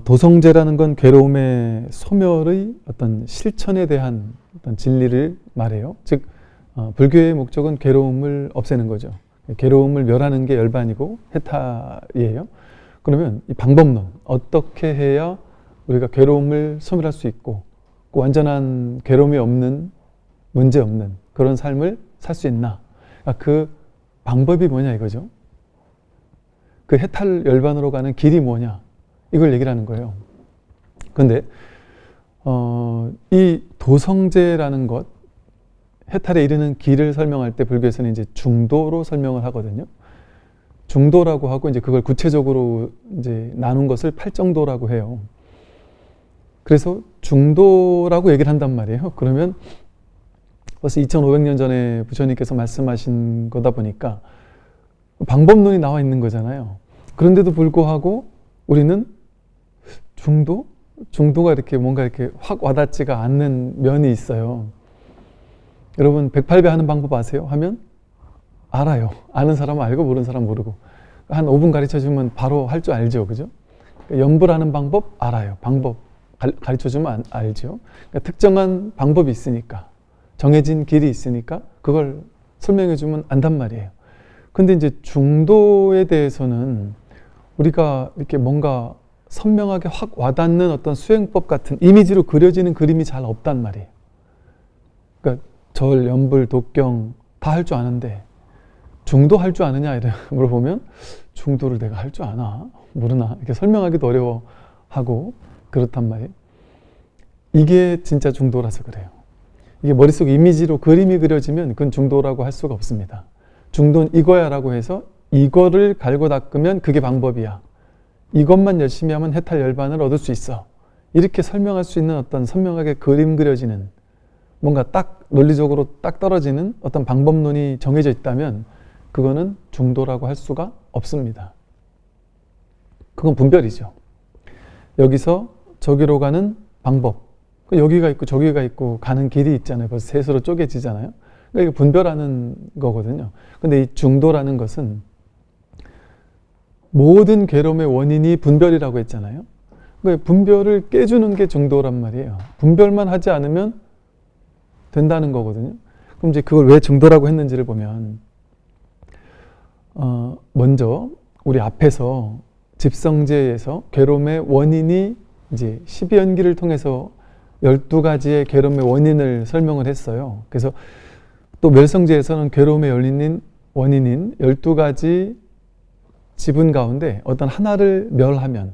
도성제라는 건 괴로움의 소멸의 어떤 실천에 대한 어떤 진리를 말해요. 즉 불교의 목적은 괴로움을 없애는 거죠. 괴로움을 멸하는 게 열반이고 해탈이에요. 그러면 이 방법론, 어떻게 해야 우리가 괴로움을 소멸할 수 있고 완전한 괴로움이 없는, 문제 없는 그런 삶을 살 수 있나? 그 방법이 뭐냐 이거죠. 그 해탈 열반으로 가는 길이 뭐냐? 이걸 얘기를 하는 거예요. 그런데 이 도성제라는 것, 해탈에 이르는 길을 설명할 때 불교에서는 이제 중도로 설명을 하거든요. 중도라고 하고 이제 그걸 구체적으로 이제 나눈 것을 팔정도라고 해요. 그래서 중도라고 얘기를 한단 말이에요. 그러면 벌써 2500년 전에 부처님께서 말씀하신 거다 보니까 방법론이 나와 있는 거잖아요. 그런데도 불구하고 우리는 중도가 이렇게 뭔가 이렇게 확 와닿지가 않는 면이 있어요. 여러분 108배 하는 방법 아세요? 하면 알아요. 아는 사람은 알고 모르는 사람은 모르고 한 5분 가르쳐주면 바로 할 줄 알죠. 그죠? 염불하는 방법 알아요. 방법 가르쳐주면 알죠. 그러니까 특정한 방법이 있으니까 정해진 길이 있으니까 그걸 설명해주면 안단 말이에요. 근데 이제 중도에 대해서는 우리가 이렇게 뭔가 선명하게 확 와닿는 어떤 수행법 같은 이미지로 그려지는 그림이 잘 없단 말이에요. 그러니까 절, 염불, 독경 다 할 줄 아는데 중도 할 줄 아느냐 이렇게 물어보면 중도를 내가 할 줄 아나? 모르나? 이렇게 설명하기도 어려워하고 그렇단 말이에요. 이게 진짜 중도라서 그래요. 이게 머릿속에 이미지로 그림이 그려지면 그건 중도라고 할 수가 없습니다. 중도는 이거야 라고 해서 이거를 갈고 닦으면 그게 방법이야. 이것만 열심히 하면 해탈 열반을 얻을 수 있어. 이렇게 설명할 수 있는 어떤 선명하게 그림 그려지는 뭔가 딱 논리적으로 딱 떨어지는 어떤 방법론이 정해져 있다면 그거는 중도라고 할 수가 없습니다. 그건 분별이죠. 여기서 저기로 가는 방법. 여기가 있고 저기가 있고 가는 길이 있잖아요. 벌써 셋으로 쪼개지잖아요. 그러니까 이게 분별하는 거거든요. 근데 이 중도라는 것은 모든 괴로움의 원인이 분별이라고 했잖아요. 그러니까 분별을 깨주는 게 중도란 말이에요. 분별만 하지 않으면 된다는 거거든요. 그럼 이제 그걸 왜 중도라고 했는지를 보면 먼저 우리 앞에서 집성제에서 괴로움의 원인이 이제 12연기를 통해서 12가지의 괴로움의 원인을 설명을 했어요. 그래서 또 멸성제에서는 괴로움의 원인인 12가지 지분 가운데 어떤 하나를 멸하면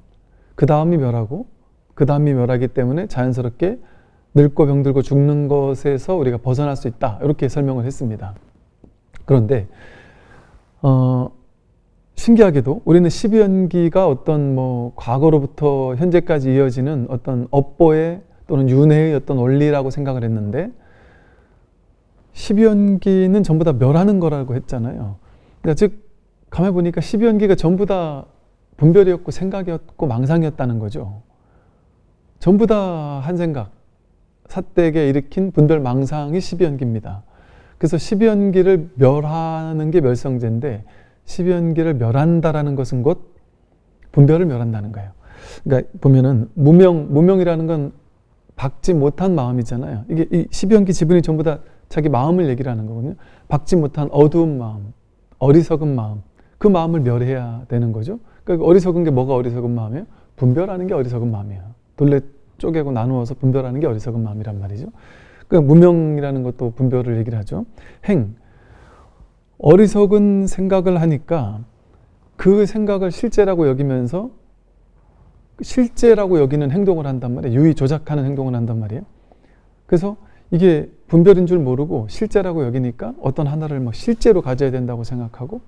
그 다음이 멸하고 그 다음이 멸하기 때문에 자연스럽게 늙고 병들고 죽는 것에서 우리가 벗어날 수 있다. 이렇게 설명을 했습니다. 그런데 신기하게도 우리는 12연기가 어떤 과거로부터 현재까지 이어지는 어떤 업보의 또는 윤회의 어떤 원리라고 생각을 했는데 12연기는 전부 다 멸하는 거라고 했잖아요. 그러니까 즉 가만히 보니까 12연기가 전부 다 분별이었고 생각이었고 망상이었다는 거죠. 전부 다 한 생각, 삿대게 일으킨 분별 망상이 12연기입니다. 그래서 12연기를 멸하는 게 멸성제인데 12연기를 멸한다라는 것은 곧 분별을 멸한다는 거예요. 그러니까 보면은 무명이라는 건 박지 못한 마음이잖아요. 이게 이 12연기 지분이 전부 다 자기 마음을 얘기를 하는 거거든요. 박지 못한 어두운 마음, 어리석은 마음, 그 마음을 멸해야 되는 거죠. 그러니까 어리석은 게 뭐가 어리석은 마음이에요? 분별하는 게 어리석은 마음이에요. 둘레 쪼개고 나누어서 분별하는 게 어리석은 마음이란 말이죠. 그러니까 무명이라는 것도 분별을 얘기를 하죠. 어리석은 생각을 하니까 그 생각을 실제라고 여기면서 실제라고 여기는 행동을 한단 말이에요. 유의 조작하는 행동을 한단 말이에요. 그래서 이게 분별인 줄 모르고 실제라고 여기니까 어떤 하나를 막 실제로 가져야 된다고 생각하고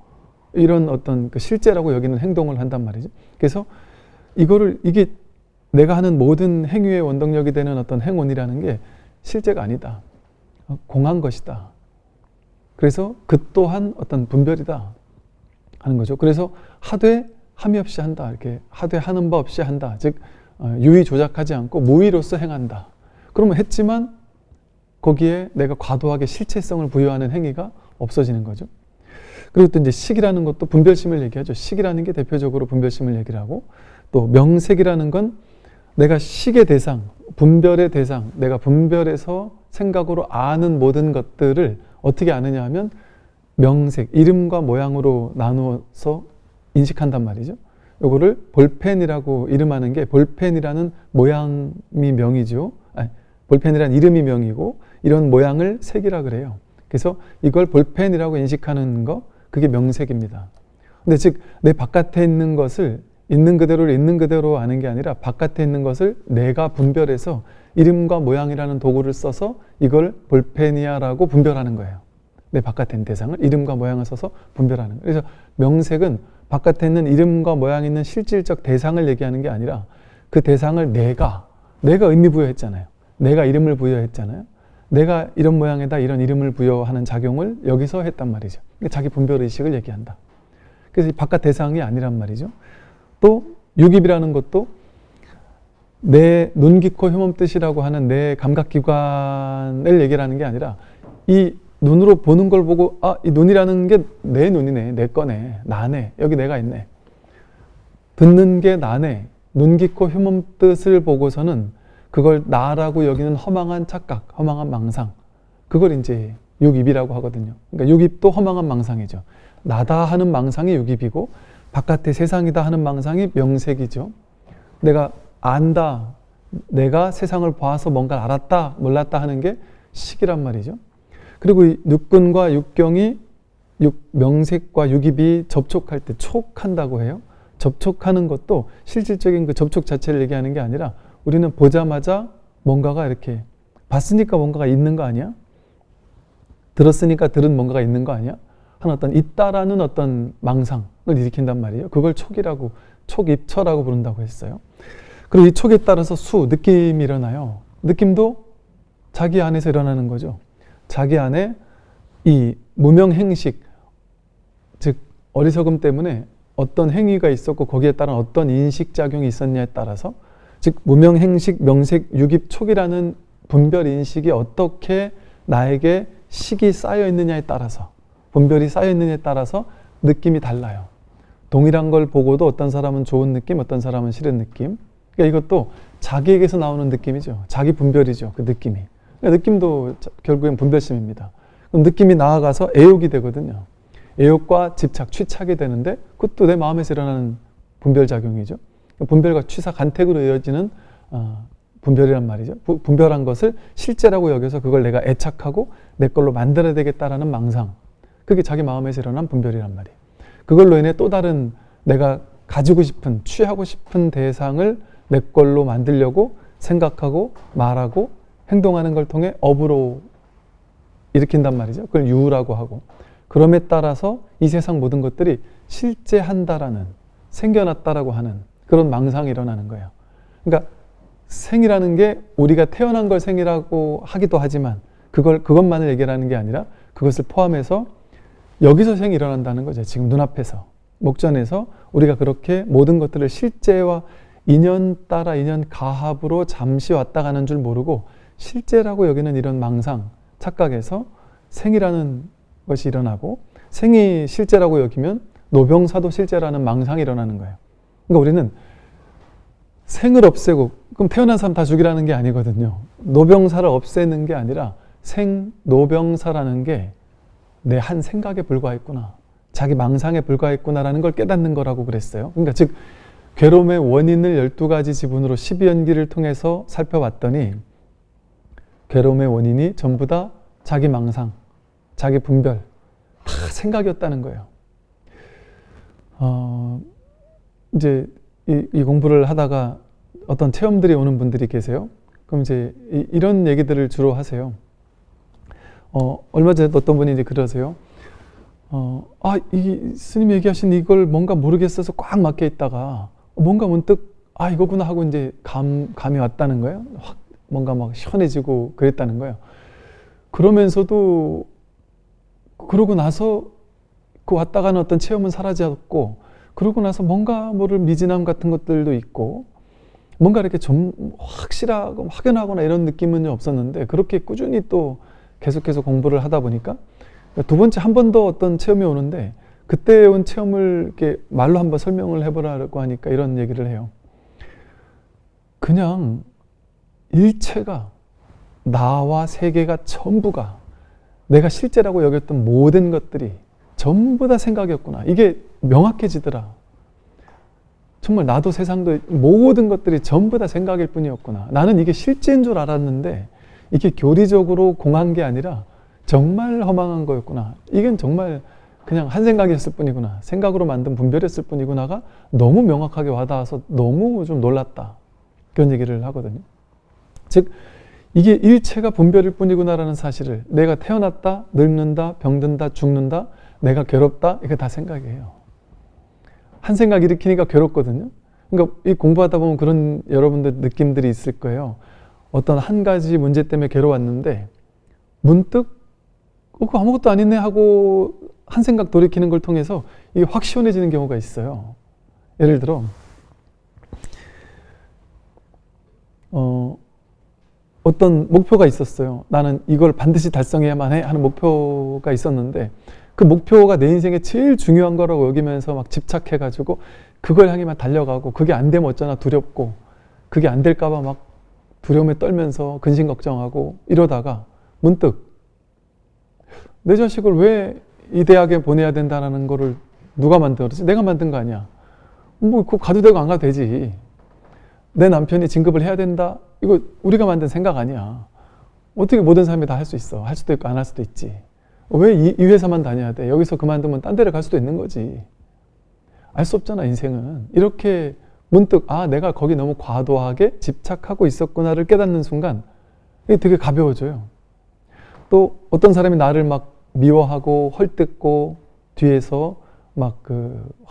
이런 어떤 그 실제라고 여기는 행동을 한단 말이죠. 그래서 이게 내가 하는 모든 행위의 원동력이 되는 어떤 행원이라는 게 실제가 아니다. 공한 것이다. 그래서 그 또한 어떤 분별이다 하는 거죠. 그래서 하되 함이 없이 한다. 이렇게 하되 하는 바 없이 한다. 즉 유의 조작하지 않고 무의로서 행한다. 그러면 했지만 거기에 내가 과도하게 실체성을 부여하는 행위가 없어지는 거죠. 그리고 또 이제 식이라는 것도 분별심을 얘기하죠. 식이라는 게 대표적으로 분별심을 얘기를 하고 또 명색이라는 건 내가 식의 대상, 분별의 대상, 내가 분별해서 생각으로 아는 모든 것들을 어떻게 아느냐 하면 명색, 이름과 모양으로 나누어서 인식한단 말이죠. 요거를 볼펜이라고 이름하는 게 볼펜이라는 모양이 명이죠. 아니, 볼펜이라는 이름이 명이고 이런 모양을 색이라 그래요. 그래서 이걸 볼펜이라고 인식하는 거, 그게 명색입니다. 근데 즉 내 바깥에 있는 것을 있는 그대로 아는 게 아니라 바깥에 있는 것을 내가 분별해서 이름과 모양이라는 도구를 써서 이걸 볼펜이야라고 분별하는 거예요. 내 바깥에 있는 대상을 이름과 모양을 써서 분별하는 거예요. 그래서 명색은 바깥에 있는 이름과 모양이 있는 실질적 대상을 얘기하는 게 아니라 그 대상을 내가 의미 부여했잖아요. 내가 이름을 부여했잖아요. 내가 이런 모양에다 이런 이름을 부여하는 작용을 여기서 했단 말이죠. 자기 분별의식을 얘기한다. 그래서 바깥 대상이 아니란 말이죠. 또 육입이라는 것도 내 눈, 귀, 코, 흉, 뜻이라고 하는 내 감각기관을 얘기하는 게 아니라 이 눈으로 보는 걸 보고 이 눈이라는 게 내 눈이네, 내 거네, 나네, 여기 내가 있네. 듣는 게 나네, 눈, 귀, 코, 흉, 뜻을 보고서는 그걸 나라고 여기는 허망한 착각, 허망한 망상, 그걸 이제 육입이라고 하거든요. 그러니까 육입도 허망한 망상이죠. 나다 하는 망상이 육입이고 바깥의 세상이다 하는 망상이 명색이죠. 내가 안다, 내가 세상을 봐서 뭔가를 알았다, 몰랐다 하는 게 식이란 말이죠. 그리고 이 육근과 육경이 명색과 육입이 접촉할 때 촉한다고 해요. 접촉하는 것도 실질적인 그 접촉 자체를 얘기하는 게 아니라 우리는 보자마자 뭔가가 이렇게 봤으니까 뭔가가 있는 거 아니야? 들었으니까 들은 뭔가가 있는 거 아니야? 하는 어떤 있다라는 어떤 망상을 일으킨단 말이에요. 그걸 촉이라고, 촉입처라고 부른다고 했어요. 그리고 이 촉에 따라서 느낌이 일어나요. 느낌도 자기 안에서 일어나는 거죠. 자기 안에 이 무명행식, 즉 어리석음 때문에 어떤 행위가 있었고 거기에 따른 어떤 인식작용이 있었냐에 따라서, 즉 무명행식, 명색, 육입, 촉이라는 분별인식이 어떻게 나에게 식이 쌓여 있느냐에 따라서, 분별이 쌓여 있느냐에 따라서 느낌이 달라요. 동일한 걸 보고도 어떤 사람은 좋은 느낌, 어떤 사람은 싫은 느낌. 그러니까 이것도 자기에게서 나오는 느낌이죠. 자기 분별이죠. 그 느낌이. 그러니까 느낌도 결국엔 분별심입니다. 그럼 느낌이 나아가서 애욕이 되거든요. 애욕과 집착, 취착이 되는데 그것도 내 마음에서 일어나는 분별작용이죠. 분별과 취사, 간택으로 이어지는 분별이란 말이죠. 분별한 것을 실제라고 여겨서 그걸 내가 애착하고 내 걸로 만들어야 되겠다라는 망상. 그게 자기 마음에서 일어난 분별이란 말이에요. 그걸로 인해 또 다른 내가 가지고 싶은, 취하고 싶은 대상을 내 걸로 만들려고 생각하고 말하고 행동하는 걸 통해 업으로 일으킨단 말이죠. 그걸 유라고 하고. 그럼에 따라서 이 세상 모든 것들이 실제한다라는, 생겨났다라고 하는 그런 망상이 일어나는 거예요. 그러니까 생이라는 게 우리가 태어난 걸 생이라고 하기도 하지만 그것만을 얘기하는 게 아니라 그것을 포함해서 여기서 생이 일어난다는 거죠. 지금 눈앞에서, 목전에서 우리가 그렇게 모든 것들을 실제와 인연 따라 인연 가합으로 잠시 왔다 가는 줄 모르고 실제라고 여기는 이런 망상, 착각에서 생이라는 것이 일어나고, 생이 실제라고 여기면 노병사도 실제라는 망상이 일어나는 거예요. 그러니까 우리는 생을 없애고, 그럼 태어난 사람 다 죽이라는 게 아니거든요. 노병사를 없애는 게 아니라 생노병사라는 게 내 한 생각에 불과했구나, 자기 망상에 불과했구나라는 걸 깨닫는 거라고 그랬어요. 그러니까 즉 괴로움의 원인을 12가지 지분으로 12연기를 통해서 살펴봤더니 괴로움의 원인이 전부 다 자기 망상, 자기 분별, 다 생각이었다는 거예요. 이제 이 공부를 하다가 어떤 체험들이 오는 분들이 계세요. 그럼 이제 이런 얘기들을 주로 하세요. 얼마 전에 어떤 분이 이제 그러세요. 이 스님 얘기하신 이걸 뭔가 모르겠어서 꽉 막혀 있다가 뭔가 문득 이거구나 하고 이제 감이 왔다는 거예요. 확 뭔가 막 시원해지고 그랬다는 거예요. 그러면서도 그러고 나서 그 왔다 가는 어떤 체험은 사라졌고, 그러고 나서 뭔가 모를 미진함 같은 것들도 있고, 뭔가 이렇게 좀 확실하고 확연하거나 이런 느낌은 없었는데, 그렇게 꾸준히 또 계속해서 공부를 하다 보니까 두 번째 한 번 더 어떤 체험이 오는데, 그때 온 체험을 이렇게 말로 한번 설명을 해보라고 하니까 이런 얘기를 해요. 그냥 일체가, 나와 세계가 전부가, 내가 실제라고 여겼던 모든 것들이 전부 다 생각이었구나. 이게 명확해지더라. 정말 나도 세상도 모든 것들이 전부 다 생각일 뿐이었구나. 나는 이게 실제인 줄 알았는데 이게 교리적으로 공한 게 아니라 정말 허망한 거였구나. 이건 정말 그냥 한 생각이었을 뿐이구나. 생각으로 만든 분별이었을 뿐이구나가 너무 명확하게 와닿아서 너무 좀 놀랐다. 그런 얘기를 하거든요. 즉 이게 일체가 분별일 뿐이구나라는 사실을, 내가 태어났다, 늙는다, 병든다, 죽는다, 내가 괴롭다, 이거 다 생각이에요. 한 생각 일으키니까 괴롭거든요. 그러니까 이 공부하다 보면 그런 여러분들 느낌들이 있을 거예요. 어떤 한 가지 문제 때문에 괴로웠는데 문득 그거 아무것도 아니네 하고 한 생각 돌이키는 걸 통해서 이게 확 시원해지는 경우가 있어요. 예를 들어 어떤 목표가 있었어요. 나는 이걸 반드시 달성해야만 해 하는 목표가 있었는데 그 목표가 내 인생에 제일 중요한 거라고 여기면서 막 집착해가지고 그걸 향해만 달려가고 그게 안 되면 어쩌나 두렵고 그게 안 될까봐 막 두려움에 떨면서 근심 걱정하고 이러다가 문득 내 자식을 왜 이 대학에 보내야 된다는 거를 누가 만들었지? 내가 만든 거 아니야. 뭐 그거 가도 되고 안 가도 되지. 내 남편이 진급을 해야 된다? 이거 우리가 만든 생각 아니야. 어떻게 모든 사람이 다 할 수 있어. 할 수도 있고 안 할 수도 있지. 왜 이 회사만 다녀야 돼? 여기서 그만두면 딴 데를 갈 수도 있는 거지. 알 수 없잖아, 인생은. 이렇게 문득 내가 거기 너무 과도하게 집착하고 있었구나를 깨닫는 순간 이게 되게 가벼워져요. 또 어떤 사람이 나를 막 미워하고 헐뜯고 뒤에서 막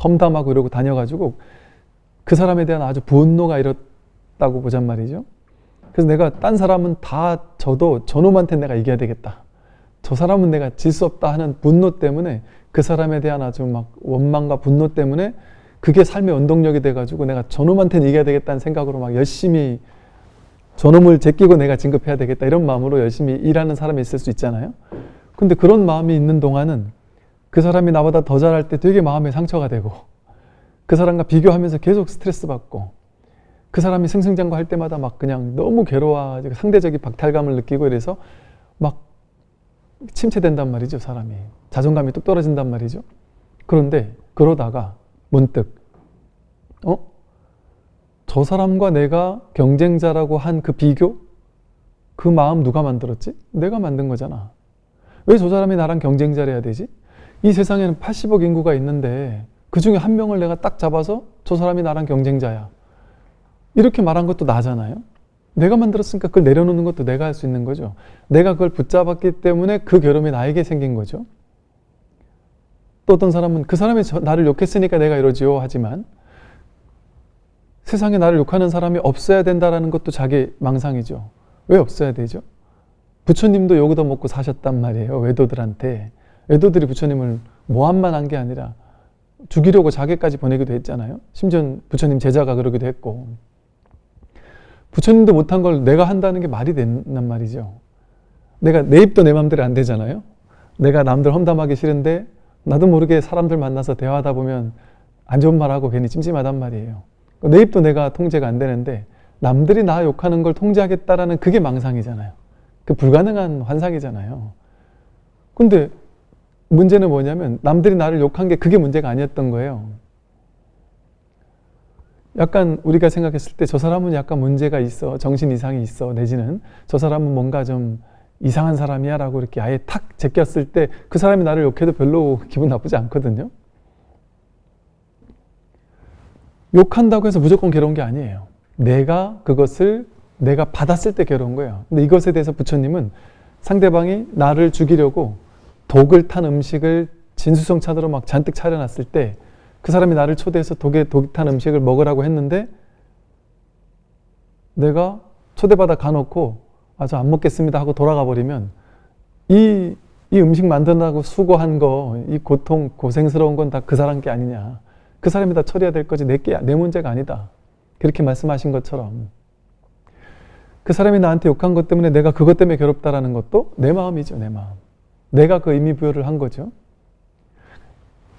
험담하고 이러고 다녀가지고 그 사람에 대한 아주 분노가 일었다고 보잔 말이죠. 그래서 내가 딴 사람은 다 져도 저놈한테 내가 이겨야 되겠다. 저 사람은 내가 질 수 없다 하는 분노 때문에 그 사람에 대한 아주 막 원망과 분노 때문에 그게 삶의 원동력이 돼가지고 내가 저놈한테는 이겨야 되겠다는 생각으로 막 열심히 저놈을 제끼고 내가 진급해야 되겠다 이런 마음으로 열심히 일하는 사람이 있을 수 있잖아요. 근데 그런 마음이 있는 동안은 그 사람이 나보다 더 잘할 때 되게 마음에 상처가 되고 그 사람과 비교하면서 계속 스트레스 받고 그 사람이 승승장구할 때마다 막 그냥 너무 괴로워지고 상대적인 박탈감을 느끼고 이래서 막 침체된단 말이죠. 사람이 자존감이 뚝 떨어진단 말이죠. 그런데 그러다가 문득 저 사람과 내가 경쟁자라고 한 그 비교? 그 마음 누가 만들었지? 내가 만든 거잖아. 왜 저 사람이 나랑 경쟁자를 해야 되지? 이 세상에는 80억 인구가 있는데 그 중에 한 명을 내가 딱 잡아서 저 사람이 나랑 경쟁자야. 이렇게 말한 것도 나잖아요. 내가 만들었으니까 그걸 내려놓는 것도 내가 할 수 있는 거죠. 내가 그걸 붙잡았기 때문에 그 괴로움이 나에게 생긴 거죠. 또 어떤 사람은 그 사람이 나를 욕했으니까 내가 이러지요 하지만 세상에 나를 욕하는 사람이 없어야 된다는 것도 자기 망상이죠. 왜 없어야 되죠? 부처님도 욕 얻어먹고 사셨단 말이에요. 외도들한테. 외도들이 부처님을 모함만 한 게 아니라 죽이려고 자기까지 보내기도 했잖아요. 심지어 부처님 제자가 그러기도 했고. 부처님도 못한 걸 내가 한다는 게 말이 된단 말이죠. 내가 내 입도 내 맘대로 안 되잖아요. 내가 남들 험담하기 싫은데 나도 모르게 사람들 만나서 대화하다 보면 안 좋은 말하고 괜히 찜찜하단 말이에요. 내 입도 내가 통제가 안 되는데 남들이 나 욕하는 걸 통제하겠다라는 그게 망상이잖아요. 그 불가능한 환상이잖아요. 근데 문제는 뭐냐면 남들이 나를 욕한 게 그게 문제가 아니었던 거예요. 약간 우리가 생각했을 때 저 사람은 약간 문제가 있어, 정신 이상이 있어, 내지는 저 사람은 뭔가 좀 이상한 사람이야 라고 이렇게 아예 탁 제꼈을 때 그 사람이 나를 욕해도 별로 기분 나쁘지 않거든요. 욕한다고 해서 무조건 괴로운 게 아니에요. 내가 그것을 내가 받았을 때 괴로운 거예요. 근데 이것에 대해서 부처님은 상대방이 나를 죽이려고 독을 탄 음식을 진수성찬으로 막 잔뜩 차려놨을 때 그 사람이 나를 초대해서 독이 탄 음식을 먹으라고 했는데 내가 초대받아 가놓고 저 안 먹겠습니다 하고 돌아가 버리면 이 음식 만든다고 수고한 거, 이 고통, 고생스러운 건 다 그 사람 게 아니냐. 그 사람이 다 처리해야 될 거지 내 문제가 아니다. 그렇게 말씀하신 것처럼 그 사람이 나한테 욕한 것 때문에 내가 그것 때문에 괴롭다라는 것도 내 마음이죠. 내 마음. 내가 그 의미부여를 한 거죠.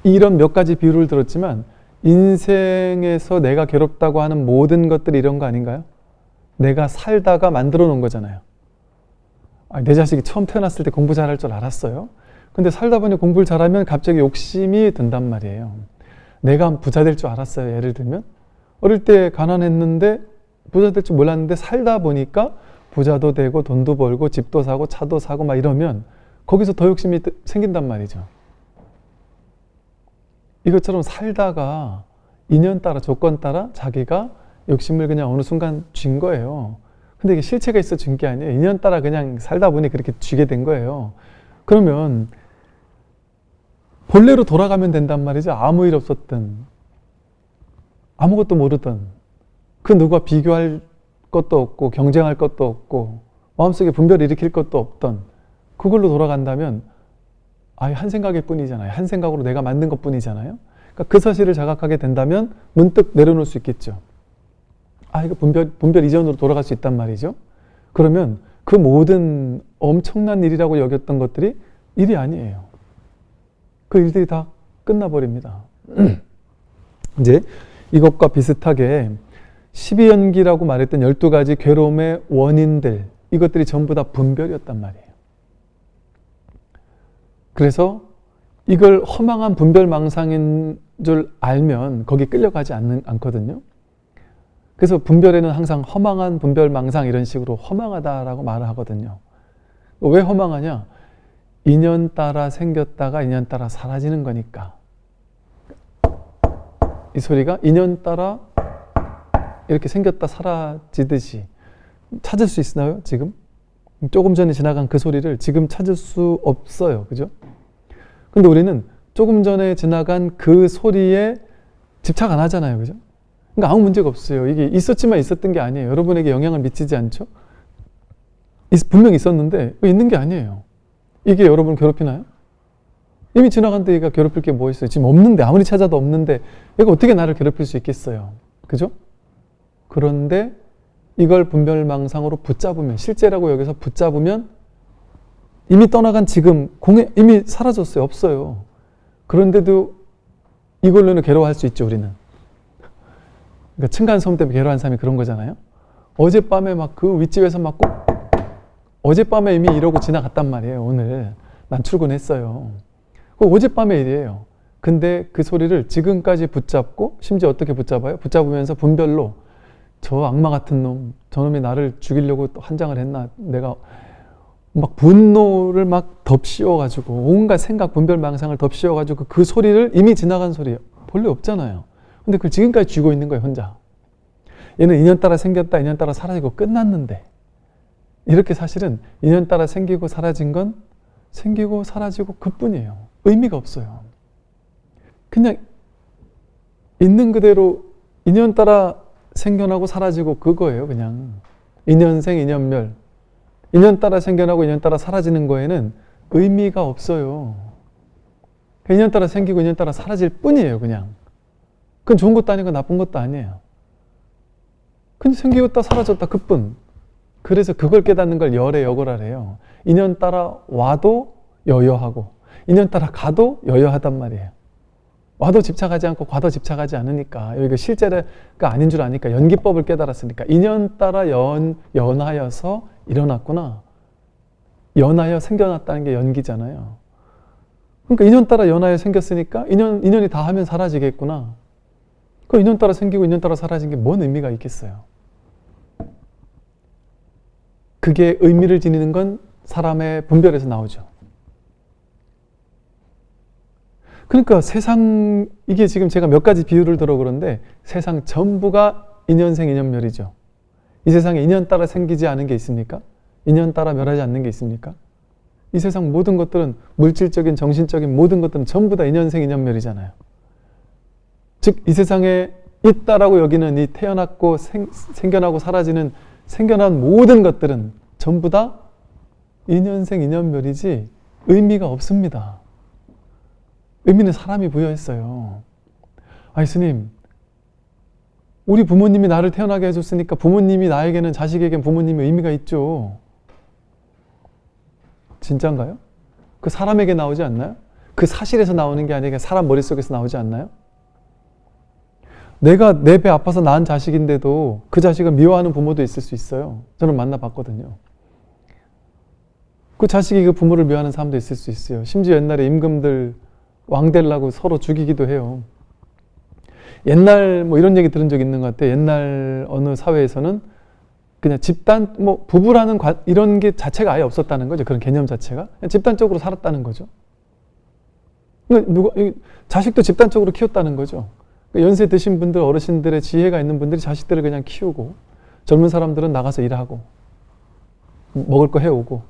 이런 몇 가지 비유를 들었지만 인생에서 내가 괴롭다고 하는 모든 것들이 이런 거 아닌가요? 내가 살다가 만들어 놓은 거잖아요. 내 자식이 처음 태어났을 때 공부 잘할 줄 알았어요. 근데 살다 보니 공부를 잘하면 갑자기 욕심이 든단 말이에요. 내가 부자 될 줄 알았어요. 예를 들면 어릴 때 가난했는데 부자 될 줄 몰랐는데 살다 보니까 부자도 되고 돈도 벌고 집도 사고 차도 사고 막 이러면 거기서 더 욕심이 생긴단 말이죠. 이것처럼 살다가 인연 따라 조건 따라 자기가 욕심을 그냥 어느 순간 쥔 거예요. 근데 이게 실체가 있어 준 게 아니에요. 인연 따라 그냥 살다 보니 그렇게 쥐게 된 거예요. 그러면 본래로 돌아가면 된단 말이죠. 아무 일 없었던, 아무것도 모르던, 그 누구와 비교할 것도 없고 경쟁할 것도 없고 마음속에 분별을 일으킬 것도 없던 그걸로 돌아간다면 아예 한 생각일 뿐이잖아요. 한 생각으로 내가 만든 것 뿐이잖아요. 그러니까 그 사실을 자각하게 된다면 문득 내려놓을 수 있겠죠. 이거 분별 이전으로 돌아갈 수 있단 말이죠. 그러면 그 모든 엄청난 일이라고 여겼던 것들이 일이 아니에요. 그 일들이 다 끝나버립니다. 이제 이것과 비슷하게 12연기라고 말했던 12가지 괴로움의 원인들, 이것들이 전부 다 분별이었단 말이에요. 그래서 이걸 허망한 분별망상인 줄 알면 거기 끌려가지 않거든요. 그래서 분별에는 항상 허망한 분별망상 이런 식으로 허망하다라고 말을 하거든요. 왜 허망하냐? 인연 따라 생겼다가 인연 따라 사라지는 거니까. 이 소리가 인연 따라 이렇게 생겼다 사라지듯이 찾을 수 있나요? 지금? 조금 전에 지나간 그 소리를 지금 찾을 수 없어요. 그죠? 근데 우리는 조금 전에 지나간 그 소리에 집착 안 하잖아요. 그죠? 그러니까 아무 문제가 없어요. 이게 있었지만 있었던 게 아니에요. 여러분에게 영향을 미치지 않죠? 분명히 있었는데 있는 게 아니에요. 이게 여러분 괴롭히나요? 이미 지나간 데가 괴롭힐 게 뭐 있어요? 지금 없는데, 아무리 찾아도 없는데 얘가 어떻게 나를 괴롭힐 수 있겠어요? 그죠? 그런데 이걸 분별망상으로 붙잡으면, 실제라고 여기서 붙잡으면 이미 떠나간 지금 공에 이미 사라졌어요. 없어요. 그런데도 이걸로는 괴로워할 수 있죠. 우리는. 그러니까 층간소음 때문에 괴로워하는 사람이 그런 거잖아요. 어젯밤에 막 그 윗집에서 막 꼭 어젯밤에 이미 이러고 지나갔단 말이에요. 오늘 난 출근했어요. 어젯밤의 일이에요. 근데 그 소리를 지금까지 붙잡고, 심지어 어떻게 붙잡아요? 붙잡으면서 분별로 저 악마 같은 놈, 저놈이 나를 죽이려고 또 환장을 했나, 내가 막 분노를 막 덮씌워가지고 온갖 생각, 분별망상을 덮씌워가지고 그 소리를, 이미 지나간 소리 본래 없잖아요. 근데 그걸 지금까지 쥐고 있는 거예요. 혼자. 얘는 인연 따라 생겼다, 인연 따라 사라지고 끝났는데, 이렇게 사실은 인연 따라 생기고 사라진 건 생기고 사라지고 그뿐이에요. 의미가 없어요. 그냥 있는 그대로 인연 따라 생겨나고 사라지고 그거예요. 그냥 인연생 인연멸, 인연 따라 생겨나고 인연 따라 사라지는 거에는 의미가 없어요. 인연 따라 생기고 인연 따라 사라질 뿐이에요. 그냥 그건 좋은 것도 아니고 나쁜 것도 아니에요. 그냥 생기고 사라졌다 그뿐. 그래서 그걸 깨닫는 걸 열의 역을하래요. 인연 따라 와도 여여하고 인연 따라 가도 여여하단 말이에요. 와도 집착하지 않고 가도 집착하지 않으니까, 여기가 실제가 아닌 줄 아니까, 연기법을 깨달았으니까 인연 따라 연하여서 일어났구나. 연하여 생겨났다는 게 연기잖아요. 그러니까 인연 따라 연하여 생겼으니까 인연이 다 하면 사라지겠구나. 그 인연 따라 생기고 인연 따라 사라진 게 뭔 의미가 있겠어요? 그게 의미를 지니는 건 사람의 분별에서 나오죠. 그러니까 세상, 이게 지금 제가 몇 가지 비유를 들어 그런데 세상 전부가 인연생 인연멸이죠. 이 세상에 인연 따라 생기지 않은 게 있습니까? 인연 따라 멸하지 않는 게 있습니까? 이 세상 모든 것들은, 물질적인 정신적인 모든 것들은 전부 다 인연생 인연멸이잖아요. 즉 이 세상에 있다라고 여기는 이 태어났고 생겨나고 사라지는, 생겨난 모든 것들은 전부 다 인연생 인연멸이지 의미가 없습니다. 의미는 사람이 부여했어요. 아니 스님, 우리 부모님이 나를 태어나게 해줬으니까 부모님이 나에게는, 자식에게는 부모님의 의미가 있죠. 진짠가요? 그 사람에게 나오지 않나요? 그 사실에서 나오는 게 아니라 사람 머릿속에서 나오지 않나요? 내가 내 배 아파서 낳은 자식인데도 그 자식을 미워하는 부모도 있을 수 있어요. 저는 만나봤거든요. 그 자식이 그 부모를 미워하는 사람도 있을 수 있어요. 심지어 옛날에 임금들 왕 되려고 서로 죽이기도 해요. 옛날 뭐 이런 얘기 들은 적 있는 것 같아요. 옛날 어느 사회에서는 그냥 집단, 뭐 부부라는 이런 게 자체가 아예 없었다는 거죠. 그런 개념 자체가. 그냥 집단적으로 살았다는 거죠. 자식도 집단적으로 키웠다는 거죠. 연세 드신 분들, 어르신들의 지혜가 있는 분들이 자식들을 그냥 키우고, 젊은 사람들은 나가서 일하고 먹을 거 해오고,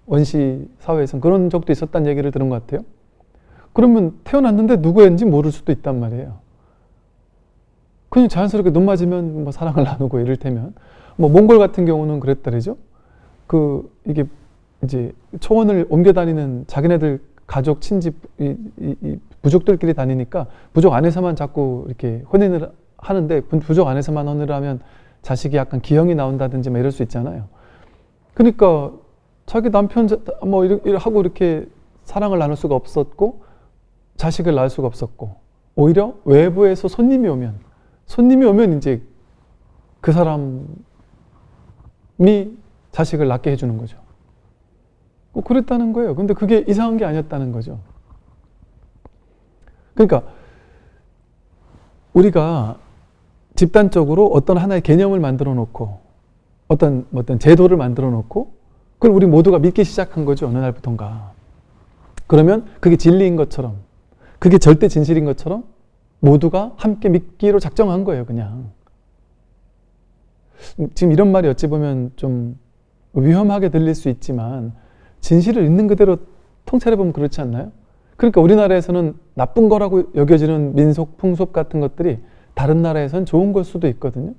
원시 사회에서는 그런 적도 있었다는 얘기를 들은 것 같아요. 그러면 태어났는데 누구였는지 모를 수도 있단 말이에요. 그냥 자연스럽게 눈 맞으면 뭐 사랑을 나누고 이를테면, 뭐 몽골 같은 경우는 그랬더래죠. 이게 이제 초원을 옮겨 다니는 자기네들 가족, 친지, 부족들끼리 다니니까 부족 안에서만 자꾸 이렇게 혼인을 하는데, 부족 안에서만 혼인을 하면 자식이 약간 기형이 나온다든지 막 이럴 수 있잖아요. 그러니까 자기 남편 뭐 하고 이렇게 사랑을 나눌 수가 없었고, 자식을 낳을 수가 없었고, 오히려 외부에서 손님이 오면 이제 그 사람이 자식을 낳게 해주는 거죠. 그랬다는 거예요. 근데 그게 이상한 게 아니었다는 거죠. 그러니까 우리가 집단적으로 어떤 하나의 개념을 만들어 놓고 어떤 제도를 만들어 놓고 그걸 우리 모두가 믿기 시작한 거죠. 어느 날부턴가. 그러면 그게 진리인 것처럼, 그게 절대 진실인 것처럼 모두가 함께 믿기로 작정한 거예요. 그냥. 지금 이런 말이 어찌 보면 좀 위험하게 들릴 수 있지만 진실을 있는 그대로 통찰해보면 그렇지 않나요? 그러니까 우리나라에서는 나쁜 거라고 여겨지는 민속, 풍습 같은 것들이 다른 나라에서는 좋은 걸 수도 있거든요.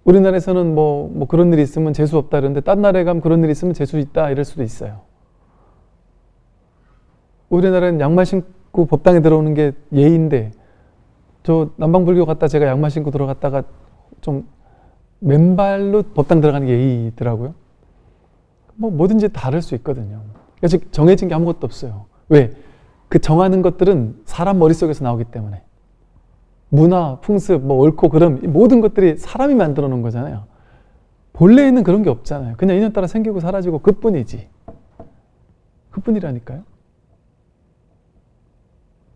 우리나라에서는 뭐 그런 일이 있으면 재수 없다 이러는데 딴 나라에 가면 그런 일이 있으면 재수 있다 이럴 수도 있어요. 우리나라는 양말 신고 법당에 들어오는 게 예의인데, 저 남방불교 갔다 제가 양말 신고 들어갔다가 좀 맨발로 법당 들어가는 게 예의더라고요. 뭐 뭐든지 다를 수 있거든요. 즉 정해진 게 아무것도 없어요. 왜? 그 정하는 것들은 사람 머릿속에서 나오기 때문에. 문화, 풍습, 뭐 옳고 그름, 모든 것들이 사람이 만들어 놓은 거잖아요. 본래에는 그런 게 없잖아요. 그냥 인연따라 생기고 사라지고 그뿐이지. 그뿐이라니까요.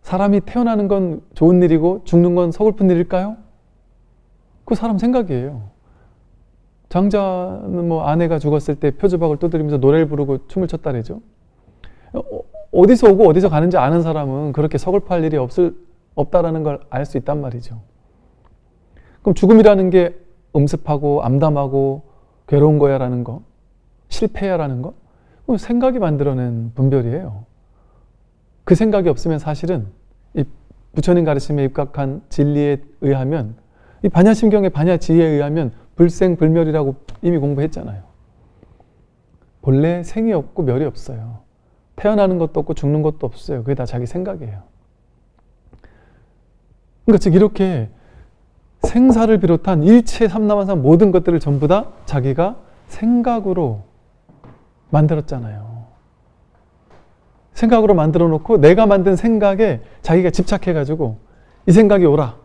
사람이 태어나는 건 좋은 일이고 죽는 건 서글픈 일일까요? 그 사람 생각이에요. 장자는 뭐 아내가 죽었을 때 표주박을 두드리면서 노래를 부르고 춤을 췄다 그러죠. 어디서 오고 어디서 가는지 아는 사람은 그렇게 서글퍼할 일이 없다라는 걸 알 수 있단 말이죠. 그럼 죽음이라는 게 음습하고 암담하고 괴로운 거야 라는 거, 실패야 라는 거, 그럼 생각이 만들어낸 분별이에요. 그 생각이 없으면 사실은 이 부처님 가르침에 입각한 진리에 의하면, 이 반야심경의 반야지혜에 의하면 불생불멸이라고 이미 공부했잖아요. 본래 생이 없고 멸이 없어요. 태어나는 것도 없고 죽는 것도 없어요. 그게 다 자기 생각이에요. 그러니까 즉 이렇게 생사를 비롯한 일체 삼라만상 모든 것들을 전부 다 자기가 생각으로 만들었잖아요. 생각으로 만들어 놓고 내가 만든 생각에 자기가 집착해가지고 이 생각이 옳아.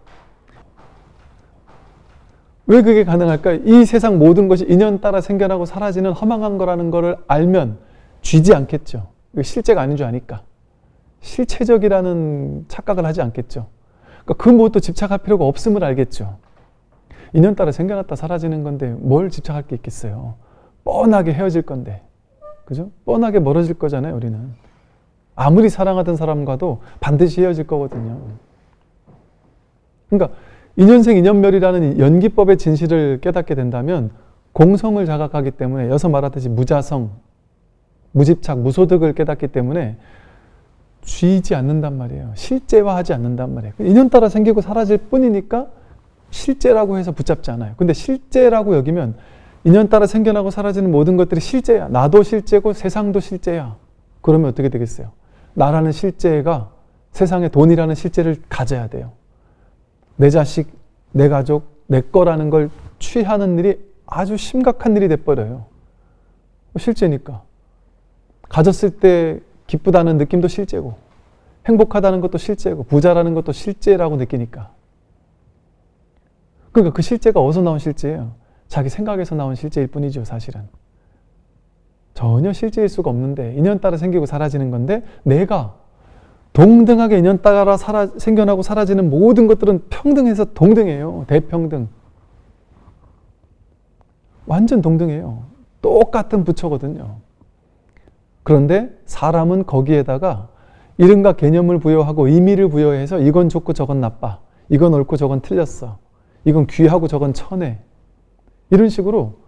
왜 그게 가능할까? 이 세상 모든 것이 인연 따라 생겨나고 사라지는 허망한 거라는 거를 알면 쥐지 않겠죠. 이거 실제가 아닌 줄 아니까. 실체적이라는 착각을 하지 않겠죠. 그러니까 그 무엇도 집착할 필요가 없음을 알겠죠. 인연 따라 생겨났다 사라지는 건데 뭘 집착할 게 있겠어요. 뻔하게 헤어질 건데. 그죠? 뻔하게 멀어질 거잖아요, 우리는. 아무리 사랑하던 사람과도 반드시 헤어질 거거든요. 그러니까 인연생 인연멸이라는 연기법의 진실을 깨닫게 된다면 공성을 자각하기 때문에, 여서 말하듯이 무자성, 무집착, 무소득을 깨닫기 때문에 쥐지 않는단 말이에요. 실제화하지 않는단 말이에요. 인연 따라 생기고 사라질 뿐이니까 실제라고 해서 붙잡지 않아요. 근데 실제라고 여기면 인연 따라 생겨나고 사라지는 모든 것들이 실제야. 나도 실제고 세상도 실제야. 그러면 어떻게 되겠어요? 나라는 실제가 세상에 돈이라는 실제를 가져야 돼요. 내 자식, 내 가족, 내 거라는 걸 취하는 일이 아주 심각한 일이 돼버려요. 실제니까. 가졌을 때 기쁘다는 느낌도 실제고, 행복하다는 것도 실제고, 부자라는 것도 실제라고 느끼니까. 그러니까 그 실제가 어디서 나온 실제예요? 자기 생각에서 나온 실제일 뿐이죠, 사실은. 전혀 실제일 수가 없는데 인연 따라 생기고 사라지는 건데, 내가 동등하게 인연 따라 생겨나고 사라지는 모든 것들은 평등해서 동등해요. 대평등. 완전 동등해요. 똑같은 부처거든요. 그런데 사람은 거기에다가 이름과 개념을 부여하고 의미를 부여해서 이건 좋고 저건 나빠, 이건 옳고 저건 틀렸어, 이건 귀하고 저건 천해, 이런 식으로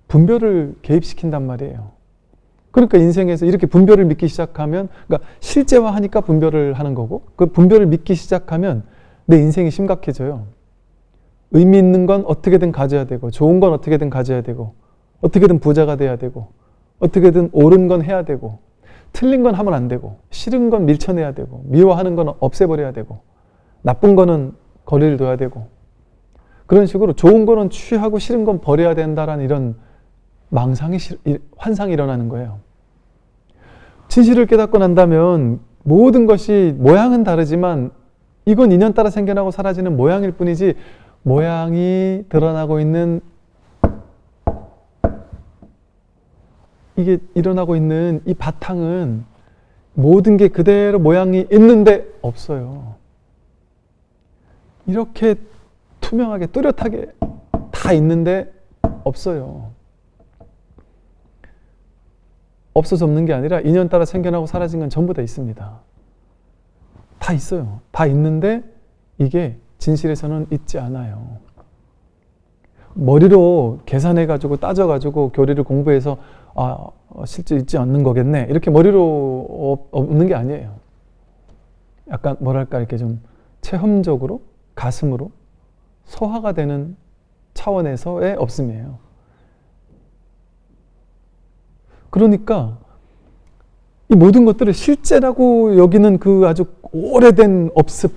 분별을 개입시킨단 말이에요. 그러니까 인생에서 이렇게 분별을 믿기 시작하면, 그러니까 실제화하니까 분별을 하는 거고, 그 분별을 믿기 시작하면 내 인생이 심각해져요. 의미 있는 건 어떻게든 가져야 되고, 좋은 건 어떻게든 가져야 되고, 어떻게든 부자가 돼야 되고, 어떻게든 옳은 건 해야 되고, 틀린 건 하면 안 되고, 싫은 건 밀쳐내야 되고, 미워하는 건 없애버려야 되고, 나쁜 거는 거리를 둬야 되고, 그런 식으로 좋은 거는 취하고 싫은 건 버려야 된다라는 이런 망상이, 환상이 일어나는 거예요. 진실을 깨닫고 난다면 모든 것이 모양은 다르지만 이건 인연 따라 생겨나고 사라지는 모양일 뿐이지, 모양이 드러나고 있는, 이게 일어나고 있는 이 바탕은 모든 게 그대로 모양이 있는데 없어요. 이렇게 투명하게 뚜렷하게 다 있는데 없어요. 없어서 없는 게 아니라 인연 따라 생겨나고 사라진 건 전부 다 있습니다. 다 있어요. 다 있는데 이게 진실에서는 있지 않아요. 머리로 계산해가지고 따져가지고 교리를 공부해서 실제 있지 않는 거겠네, 이렇게 머리로 없는 게 아니에요. 약간 뭐랄까 이렇게 좀 체험적으로 가슴으로 소화가 되는 차원에서의 없음이에요. 그러니까 이 모든 것들을 실제라고 여기는 그 아주 오래된 업습,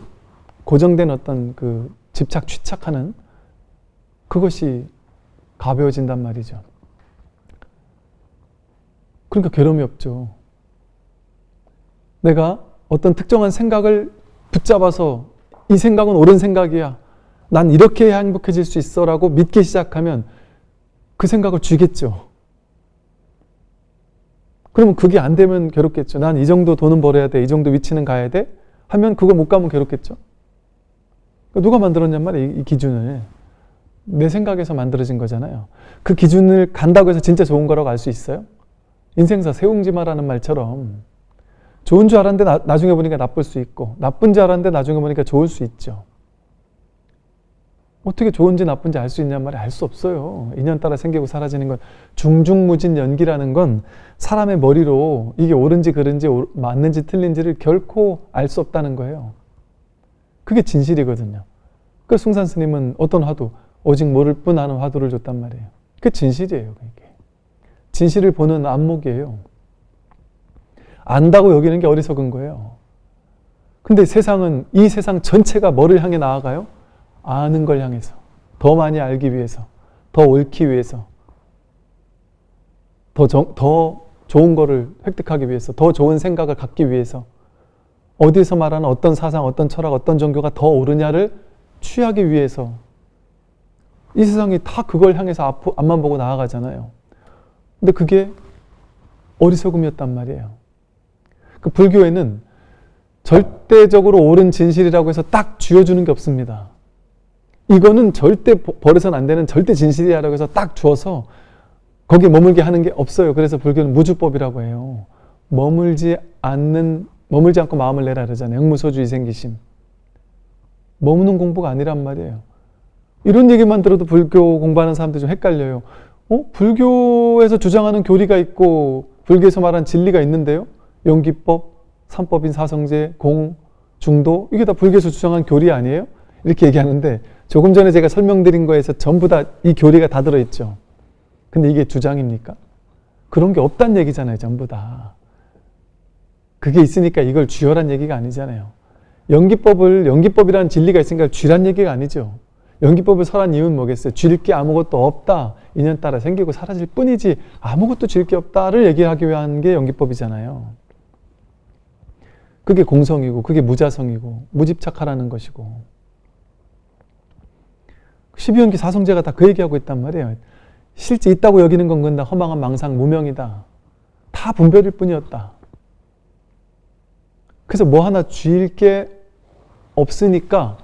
고정된 어떤 그 집착, 취착하는 그것이 가벼워진단 말이죠. 그러니까 괴로움이 없죠. 내가 어떤 특정한 생각을 붙잡아서 이 생각은 옳은 생각이야, 난 이렇게 해야 행복해질 수 있어 라고 믿기 시작하면 그 생각을 쥐겠죠. 그러면 그게 안 되면 괴롭겠죠. 난 이 정도 돈은 벌어야 돼, 이 정도 위치는 가야 돼 하면 그걸 못 가면 괴롭겠죠. 누가 만들었냔 말이에요. 이 기준을 내 생각에서 만들어진 거잖아요. 그 기준을 간다고 해서 진짜 좋은 거라고 알 수 있어요? 인생사 세웅지마라는 말처럼 좋은 줄 알았는데 나중에 보니까 나쁠 수 있고, 나쁜 줄 알았는데 나중에 보니까 좋을 수 있죠. 어떻게 좋은지 나쁜지 알 수 있냔 말이에요. 알 수 없어요. 인연 따라 생기고 사라지는 건, 중중무진 연기라는 건 사람의 머리로 이게 옳은지 그른지 맞는지 틀린지를 결코 알 수 없다는 거예요. 그게 진실이거든요. 그 숭산 스님은 어떤 화두, 오직 모를 뿐 아는 화두를 줬단 말이에요. 그게 진실이에요. 그게 진실을 보는 안목이에요. 안다고 여기는 게 어리석은 거예요. 근데 세상은, 이 세상 전체가 뭐를 향해 나아가요? 아는 걸 향해서, 더 많이 알기 위해서, 더 옳기 위해서, 더 좋은 거를 획득하기 위해서, 더 좋은 생각을 갖기 위해서, 어디서 말하는 어떤 사상, 어떤 철학, 어떤 종교가 더 옳으냐를 취하기 위해서 이 세상이 다 그걸 향해서 앞만 보고 나아가잖아요. 근데 그게 어리석음이었단 말이에요. 그 불교에는 절대적으로 옳은 진실이라고 해서 딱 쥐어주는 게 없습니다. 이거는 절대 버려서는 안 되는 절대 진실이라고 해서 딱 주어서 거기에 머물게 하는 게 없어요. 그래서 불교는 무주법이라고 해요. 머물지 않고 마음을 내라 그러잖아요. 영무소주 이생기심. 머무는 공부가 아니란 말이에요. 이런 얘기만 들어도 불교 공부하는 사람들이 좀 헷갈려요. 불교에서 주장하는 교리가 있고 불교에서 말한 진리가 있는데요. 연기법, 삼법인 사성제, 공, 중도, 이게 다 불교에서 주장한 교리 아니에요? 이렇게 얘기하는데, 조금 전에 제가 설명드린 거에서 전부 다 이 교리가 다 들어있죠. 근데 이게 주장입니까? 그런 게 없단 얘기잖아요. 전부 다. 그게 있으니까 이걸 쥐어란 얘기가 아니잖아요. 연기법이라는 진리가 있으니까 쥐란 얘기가 아니죠. 연기법을 설한 이유는 뭐겠어요? 쥘 게 아무것도 없다, 인연 따라 생기고 사라질 뿐이지 아무것도 쥘 게 없다를 얘기하기 위한 게 연기법이잖아요. 그게 공성이고, 그게 무자성이고, 무집착하라는 것이고. 십이원기 사성제가 다 그 얘기하고 있단 말이에요. 실제 있다고 여기는 건 건다. 허망한 망상 무명이다. 다 분별일 뿐이었다. 그래서 뭐 하나 쥐일 게 없으니까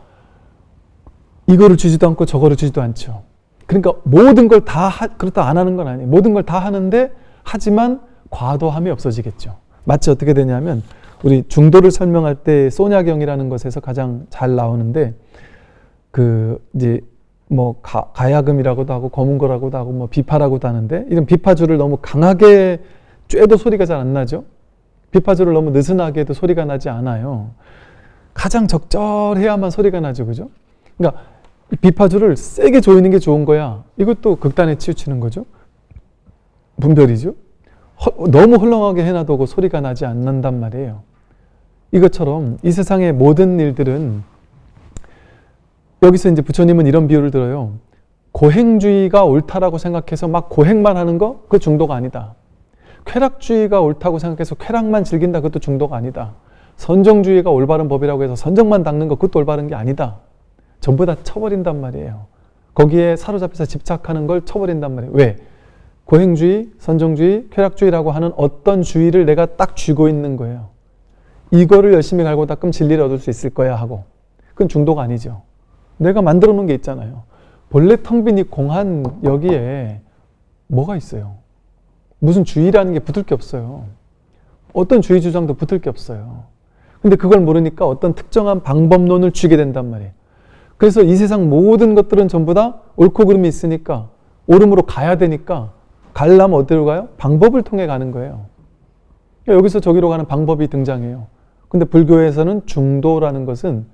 이거를 주지도 않고 저거를 주지도 않죠. 그러니까 모든 걸 다 그렇다 안 하는 건 아니에요. 모든 걸 다 하는데 하지만 과도함이 없어지겠죠. 마치 어떻게 되냐면 우리 중도를 설명할 때 소냐경이라는 것에서 가장 잘 나오는데 그 이제 뭐 가야금이라고도 하고 검은거라고도 하고 뭐 비파라고도 하는데 이런 비파줄을 너무 강하게 쬐도 소리가 잘 안 나죠. 비파줄을 너무 느슨하게 해도 소리가 나지 않아요. 가장 적절해야만 소리가 나죠. 그죠? 그러니까 비파줄을 세게 조이는 게 좋은 거야. 이것도 극단에 치우치는 거죠. 분별이죠. 너무 헐렁하게 해놔도 소리가 나지 않는단 말이에요. 이것처럼 이 세상의 모든 일들은 여기서 이제 부처님은 이런 비유를 들어요. 고행주의가 옳다라고 생각해서 막 고행만 하는 거? 그거 중도가 아니다. 쾌락주의가 옳다고 생각해서 쾌락만 즐긴다. 그것도 중도가 아니다. 선정주의가 올바른 법이라고 해서 선정만 닦는 거 그것도 올바른 게 아니다. 전부 다 쳐버린단 말이에요. 거기에 사로잡혀서 집착하는 걸 쳐버린단 말이에요. 왜? 고행주의, 선정주의, 쾌락주의라고 하는 어떤 주의를 내가 딱 쥐고 있는 거예요. 이거를 열심히 갈고 닦으면 진리를 얻을 수 있을 거야 하고. 그건 중도가 아니죠. 내가 만들어 놓은 게 있잖아요. 본래 텅 빈 이 공한 여기에 뭐가 있어요? 무슨 주의라는 게 붙을 게 없어요. 어떤 주의 주장도 붙을 게 없어요. 근데 그걸 모르니까 어떤 특정한 방법론을 쥐게 된단 말이에요. 그래서 이 세상 모든 것들은 전부 다 옳고 그름이 있으니까 옳음으로 가야 되니까 가려면 어디로 가요? 방법을 통해 가는 거예요. 여기서 저기로 가는 방법이 등장해요. 근데 불교에서는 중도라는 것은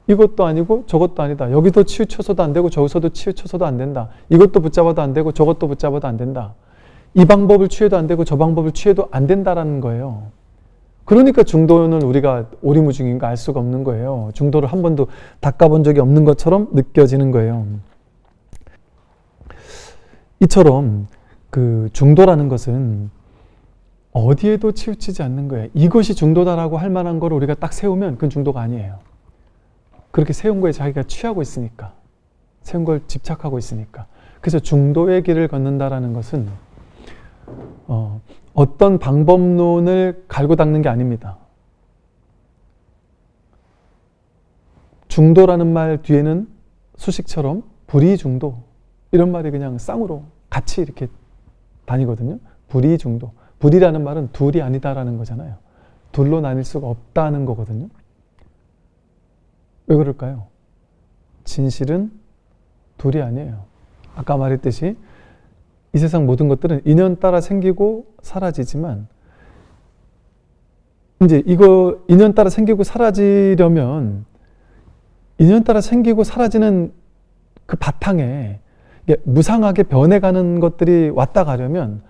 이것도 아니고 저것도 아니다. 여기도 치우쳐서도 안 되고 저기서도 치우쳐서도 안 된다. 이것도 붙잡아도 안 되고 저것도 붙잡아도 안 된다. 이 방법을 취해도 안 되고 저 방법을 취해도 안 된다라는 거예요. 그러니까 중도는 우리가 오리무중인가 알 수가 없는 거예요. 중도를 한 번도 닦아본 적이 없는 것처럼 느껴지는 거예요. 이처럼 그 중도라는 것은 어디에도 치우치지 않는 거예요. 이것이 중도다라고 할 만한 걸 우리가 딱 세우면 그건 중도가 아니에요. 그렇게 세운 거에 자기가 취하고 있으니까, 세운 걸 집착하고 있으니까. 그래서 중도의 길을 걷는다라는 것은 어떤 방법론을 갈고 닦는 게 아닙니다. 중도라는 말 뒤에는 수식처럼 불이중도 이런 말이 그냥 쌍으로 같이 이렇게 다니거든요. 불이중도. 불이라는 말은 둘이 아니다라는 거잖아요. 둘로 나뉠 수가 없다는 거거든요. 왜 그럴까요? 진실은 둘이 아니에요. 아까 말했듯이 이 세상 모든 것들은 인연 따라 생기고 사라지지만 이제 이거 인연 따라 생기고 사라지려면 인연 따라 생기고 사라지는 그 바탕에 무상하게 변해가는 것들이 왔다 가려면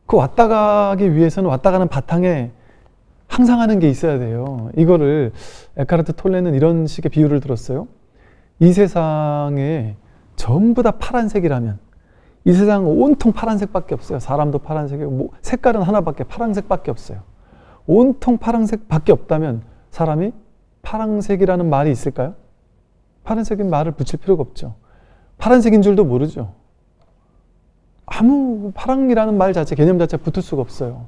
그 왔다 가기 위해서는 왔다 가는 바탕에 항상 하는 게 있어야 돼요. 이거를 에카르트 톨레는 이런 식의 비유를 들었어요. 이 세상에 전부 다 파란색이라면 이 세상 온통 파란색밖에 없어요. 사람도 파란색이고 뭐 색깔은 하나밖에 파란색밖에 없어요. 온통 파란색밖에 없다면 사람이 파란색이라는 말이 있을까요? 파란색인 말을 붙일 필요가 없죠. 파란색인 줄도 모르죠. 아무 파랑이라는 말 자체, 개념 자체 붙을 수가 없어요.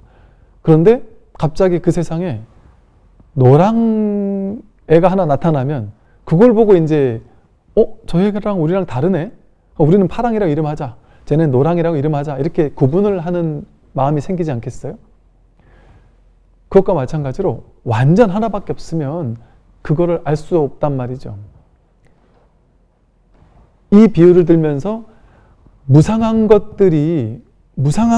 그런데 갑자기 그 세상에 노랑 애가 하나 나타나면 그걸 보고 이제 저 애랑 우리랑 다르네? 우리는 파랑이라고 이름하자. 쟤는 노랑이라고 이름하자. 이렇게 구분을 하는 마음이 생기지 않겠어요? 그것과 마찬가지로 완전 하나밖에 없으면 그거를 알 수 없단 말이죠. 이 비유를 들면서 무상한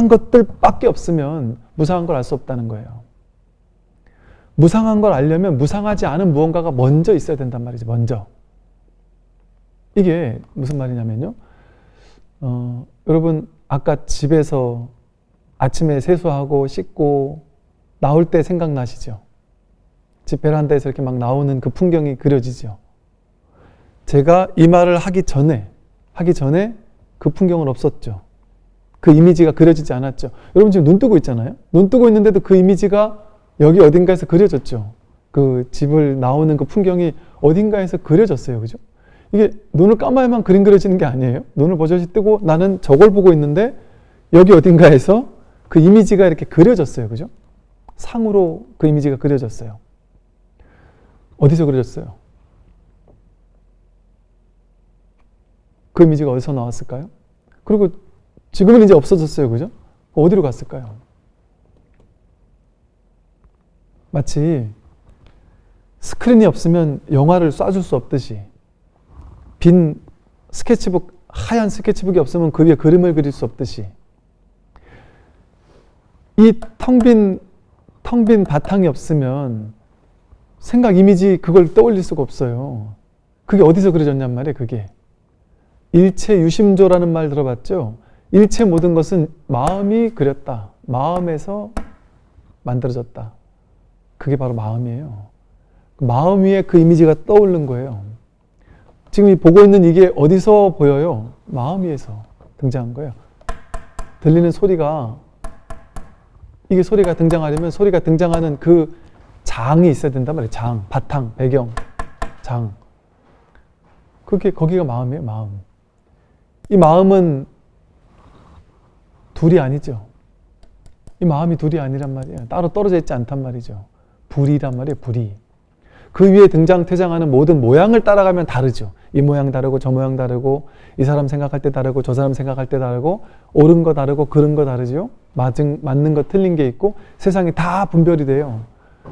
것들밖에 없으면 무상한 걸 알 수 없다는 거예요. 무상한 걸 알려면 무상하지 않은 무언가가 먼저 있어야 된단 말이죠. 먼저. 이게 무슨 말이냐면요. 여러분 아까 집에서 아침에 세수하고 씻고 나올 때 생각나시죠? 집 베란다에서 이렇게 막 나오는 그 풍경이 그려지죠. 제가 이 말을 하기 전에 그 풍경은 없었죠. 그 이미지가 그려지지 않았죠. 여러분 지금 눈 뜨고 있잖아요. 눈 뜨고 있는데도 그 이미지가 여기 어딘가에서 그려졌죠. 그 집을 나오는 그 풍경이 어딘가에서 그려졌어요. 그죠? 이게 눈을 감아야만 그림 그려지는 게 아니에요. 눈을 버젓이 뜨고 나는 저걸 보고 있는데 여기 어딘가에서 그 이미지가 이렇게 그려졌어요. 그죠? 상으로 그 이미지가 그려졌어요. 어디서 그려졌어요? 그 이미지가 어디서 나왔을까요? 그리고 지금은 이제 없어졌어요. 그죠? 어디로 갔을까요? 마치 스크린이 없으면 영화를 쏴줄 수 없듯이 빈 스케치북, 하얀 스케치북이 없으면 그 위에 그림을 그릴 수 없듯이 이 텅 빈 바탕이 없으면 생각, 이미지 그걸 떠올릴 수가 없어요. 그게 어디서 그려졌냔 말이에요. 그게 일체 유심조라는 말 들어봤죠? 일체 모든 것은 마음이 그렸다. 마음에서 만들어졌다. 그게 바로 마음이에요. 마음 위에 그 이미지가 떠오른 거예요. 지금 이 보고 있는 이게 어디서 보여요? 마음 위에서 등장한 거예요. 들리는 소리가, 이게 소리가 등장하려면 소리가 등장하는 그 장이 있어야 된단 말이에요. 장, 바탕, 배경, 장. 거기가 마음이에요. 마음. 이 마음은 둘이 아니죠. 이 마음이 둘이 아니란 말이에요. 따로 떨어져 있지 않단 말이죠. 불이란 말이에요. 불이. 그 위에 등장퇴장하는 모든 모양을 따라가면 다르죠. 이 모양 다르고 저 모양 다르고 이 사람 생각할 때 다르고 저 사람 생각할 때 다르고 옳은 거 다르고 그른 거 다르죠. 맞는 거 틀린 게 있고 세상이 다 분별이 돼요.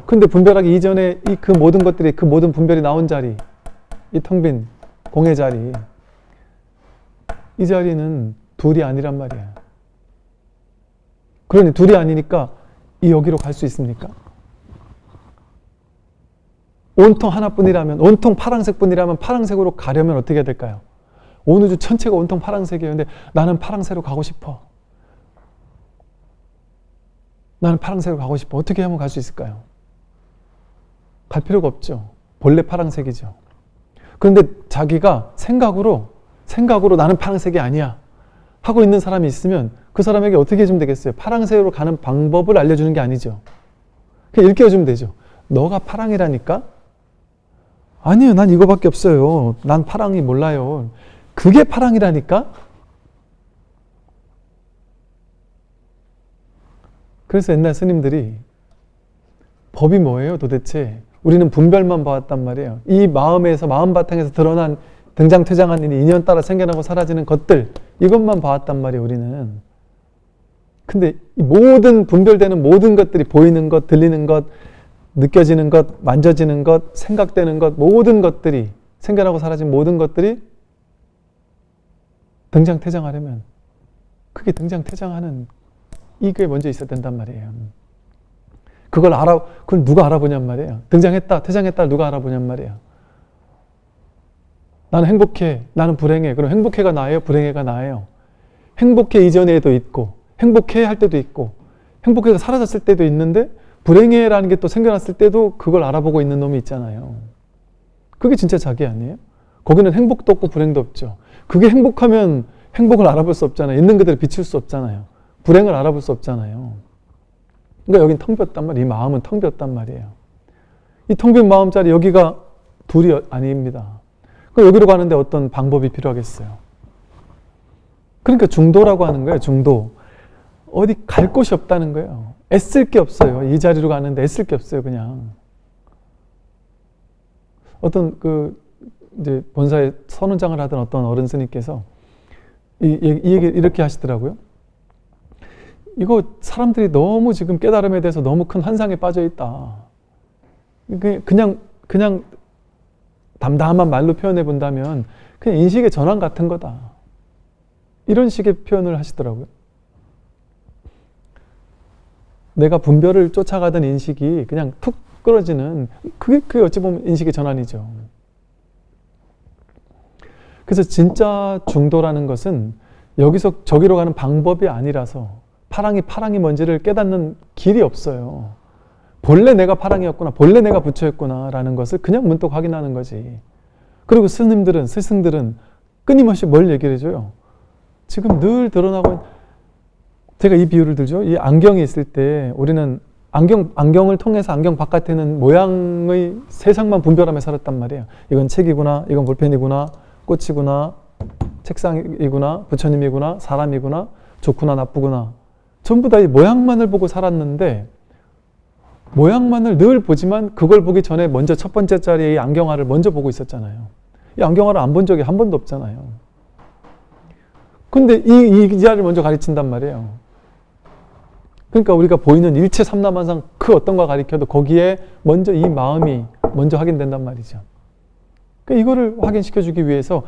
근데 분별하기 이전에 그 모든 것들이, 그 모든 분별이 나온 자리, 이 텅 빈 공의 자리, 이 자리는 둘이 아니란 말이야. 그러니 둘이 아니니까 이 여기로 갈 수 있습니까? 온통 하나뿐이라면, 온통 파란색뿐이라면 파란색으로 가려면 어떻게 해야 될까요? 온 우주 전체가 온통 파란색이에요. 근데 나는 파란색으로 가고 싶어. 나는 파란색으로 가고 싶어. 어떻게 하면 갈 수 있을까요? 갈 필요가 없죠. 본래 파란색이죠. 그런데 자기가 생각으로 나는 파란색이 아니야 하고 있는 사람이 있으면 그 사람에게 어떻게 해주면 되겠어요? 파란색으로 가는 방법을 알려주는 게 아니죠. 그냥 일깨워주면 되죠. 너가 파랑이라니까? 아니요, 난 이거밖에 없어요. 난 파랑이 몰라요. 그게 파랑이라니까? 그래서 옛날 스님들이 법이 뭐예요 도대체? 우리는 분별만 봐왔단 말이에요. 이 마음에서, 마음 바탕에서 드러난 등장퇴장하는 인연 따라 생겨나고 사라지는 것들, 이것만 봐왔단 말이에요 우리는. 근데 이 모든 분별되는 모든 것들이, 보이는 것, 들리는 것, 느껴지는 것, 만져지는 것, 생각되는 것, 모든 것들이, 생겨나고 사라진 모든 것들이 등장퇴장하려면 그게 등장퇴장하는 이게 먼저 있어야 된단 말이에요. 그걸 누가 알아보냔 말이에요. 등장했다, 퇴장했다 누가 알아보냔 말이에요. 나는 행복해, 나는 불행해. 그럼 행복해가 나예요? 불행해가 나예요? 행복해 이전에도 있고, 행복해 할 때도 있고, 행복해가 사라졌을 때도 있는데, 불행해라는 게 또 생겨났을 때도 그걸 알아보고 있는 놈이 있잖아요. 그게 진짜 자기 아니에요? 거기는 행복도 없고 불행도 없죠. 그게 행복하면 행복을 알아볼 수 없잖아요. 있는 그대로 비출 수 없잖아요. 불행을 알아볼 수 없잖아요. 그러니까 여긴 텅 비었단 말이에요. 이 마음은 텅 비었단 말이에요. 이 텅 빈 마음자리, 여기가 둘이 아닙니다. 그럼 여기로 가는데 어떤 방법이 필요하겠어요? 그러니까 중도라고 하는 거예요. 중도. 어디 갈 곳이 없다는 거예요. 애쓸 게 없어요. 이 자리로 가는데 애쓸 게 없어요. 그냥 어떤 이제 본사에 선운장을 하던 어떤 어른 스님께서 이 얘기 이렇게 하시더라고요. 이거 사람들이 너무 지금 깨달음에 대해서 너무 큰 환상에 빠져 있다. 그냥 담담한 말로 표현해 본다면 그냥 인식의 전환 같은 거다. 이런 식의 표현을 하시더라고요. 내가 분별을 쫓아가던 인식이 그냥 툭 끊어지는, 그게 어찌 보면 인식의 전환이죠. 그래서 진짜 중도라는 것은 여기서 저기로 가는 방법이 아니라서 파랑이 뭔지를 깨닫는 길이 없어요. 본래 내가 파랑이었구나, 본래 내가 부처였구나 라는 것을 그냥 문득 확인하는 거지. 그리고 스승들은 끊임없이 뭘 얘기를 해줘요? 지금 늘 드러나고, 제가 이 비유를 들죠. 이 안경이 있을 때 우리는 안경을 통해서 안경 바깥에는 모양의 세상만 분별하며 살았단 말이에요. 이건 책이구나, 이건 볼펜이구나, 꽃이구나, 책상이구나, 부처님이구나, 사람이구나, 좋구나, 나쁘구나. 전부 다 이 모양만을 보고 살았는데 모양만을 늘 보지만 그걸 보기 전에 먼저 첫 번째 자리에 이 안경알을 먼저 보고 있었잖아요. 이 안경알을 안 본 적이 한 번도 없잖아요. 근데 이 자리를 먼저 가르친단 말이에요. 그러니까 우리가 보이는 일체 삼라만상 그 어떤 거 가리켜도 거기에 먼저 이 마음이 먼저 확인된단 말이죠. 그러니까 이거를 확인시켜주기 위해서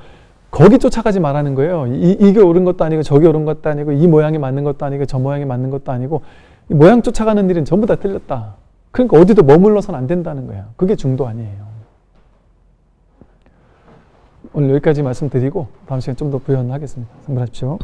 거기 쫓아가지 말라는 거예요. 이게 옳은 것도 아니고 저게 옳은 것도 아니고 이 모양이 맞는 것도 아니고 저 모양이 맞는 것도 아니고 이 모양 쫓아가는 일은 전부 다 틀렸다. 그러니까 어디도 머물러서는 안 된다는 거예요. 그게 중도 아니에요. 오늘 여기까지 말씀드리고 다음 시간에 좀 더 부연하겠습니다. 성불하십시오.